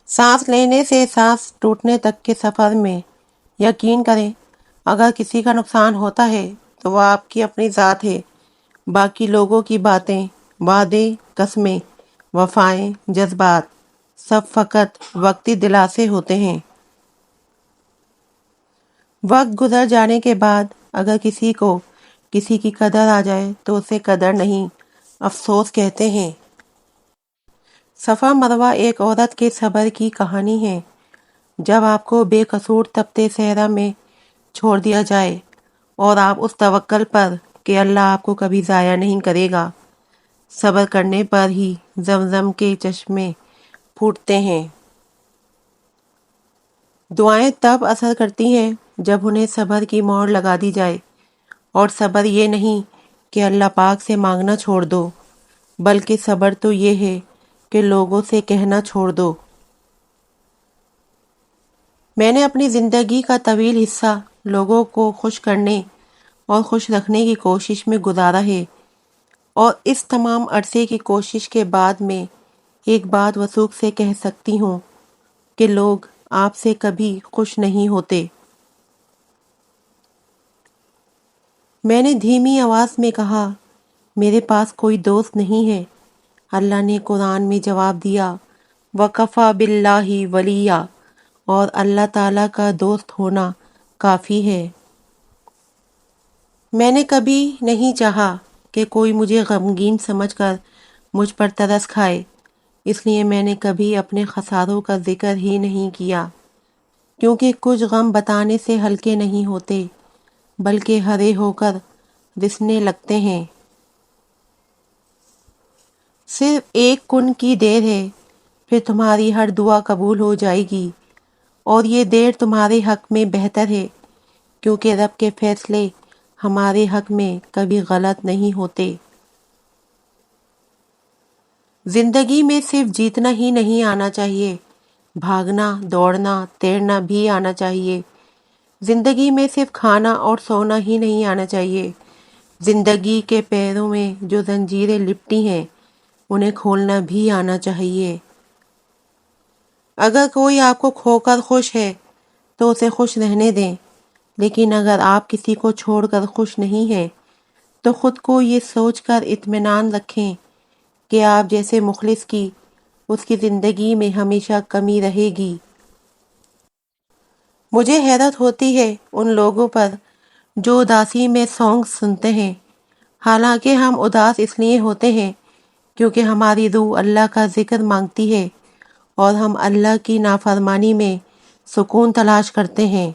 सांस लेने से सांस टूटने तक के सफ़र में यकीन करें, अगर किसी का नुकसान होता है तो वह आपकी अपनी ज़ात है। बाकी लोगों की बातें, वादे, कस्में, वफ़ाएं, जज्बात सब फ़कत वक्ती दिलासे होते हैं। वक्त गुजर जाने के बाद अगर किसी को किसी की कदर आ जाए तो उसे कदर नहीं, अफसोस कहते हैं। सफ़ा मरवा एक औरत के सब्र की कहानी है। जब आपको बेकसूर तपते सहरा में छोड़ दिया जाए और आप उस तवक्कल पर कि अल्लाह आपको कभी ज़ाया नहीं करेगा, सब्र करने पर ही ज़मज़म के चश्मे फूटते हैं। दुआएं तब असर करती हैं जब उन्हें सब्र की मोहर लगा दी जाए। और सब्र ये नहीं कि अल्लाह पाक से मांगना छोड़ दो, बल्कि सब्र तो ये है कि लोगों से कहना छोड़ दो। मैंने अपनी ज़िंदगी का तवील हिस्सा लोगों को खुश करने और खुश रखने की कोशिश में गुजारा है, और इस तमाम अरसे की कोशिश के बाद मैं एक बात वसूख से कह सकती हूँ कि लोग आपसे कभी खुश नहीं होते। मैंने धीमी आवाज़ में कहा, मेरे पास कोई दोस्त नहीं है। अल्लाह ने कुरान में जवाब दिया, वकफ़ा बिल्लाहि वलिया, और अल्लाह ताला का दोस्त होना काफ़ी है। मैंने कभी नहीं चाहा कि कोई मुझे गमगीन समझकर मुझ पर तरस खाए, इसलिए मैंने कभी अपने खसारों का जिक्र ही नहीं किया, क्योंकि कुछ गम बताने से हल्के नहीं होते, बल्कि हरे होकर रिसने लगते हैं। सिर्फ एक कुन की देर है, फिर तुम्हारी हर दुआ कबूल हो जाएगी, और ये देर तुम्हारे हक में बेहतर है, क्योंकि रब के फैसले हमारे हक में कभी गलत नहीं होते। जिंदगी में सिर्फ जीतना ही नहीं आना चाहिए, भागना, दौड़ना, तैरना भी आना चाहिए। जिंदगी में सिर्फ खाना और सोना ही नहीं आना चाहिए। जिंदगी के पैरों में जो जंजीरें लिपटी हैं, उन्हें खोलना भी आना चाहिए। अगर कोई आपको खोकर खुश है तो उसे खुश रहने दें, लेकिन अगर आप किसी को छोड़कर खुश नहीं हैं तो खुद को ये सोचकर इत्मीनान रखें कि आप जैसे मुखलिस की उसकी ज़िंदगी में हमेशा कमी रहेगी। मुझे हैरत होती है उन लोगों पर जो उदासी में सॉन्ग सुनते हैं, हालांकि हम उदास इसलिए होते हैं क्योंकि हमारी रूह अल्लाह का जिक्र मांगती है और हम अल्लाह की नाफरमानी में सुकून तलाश करते हैं।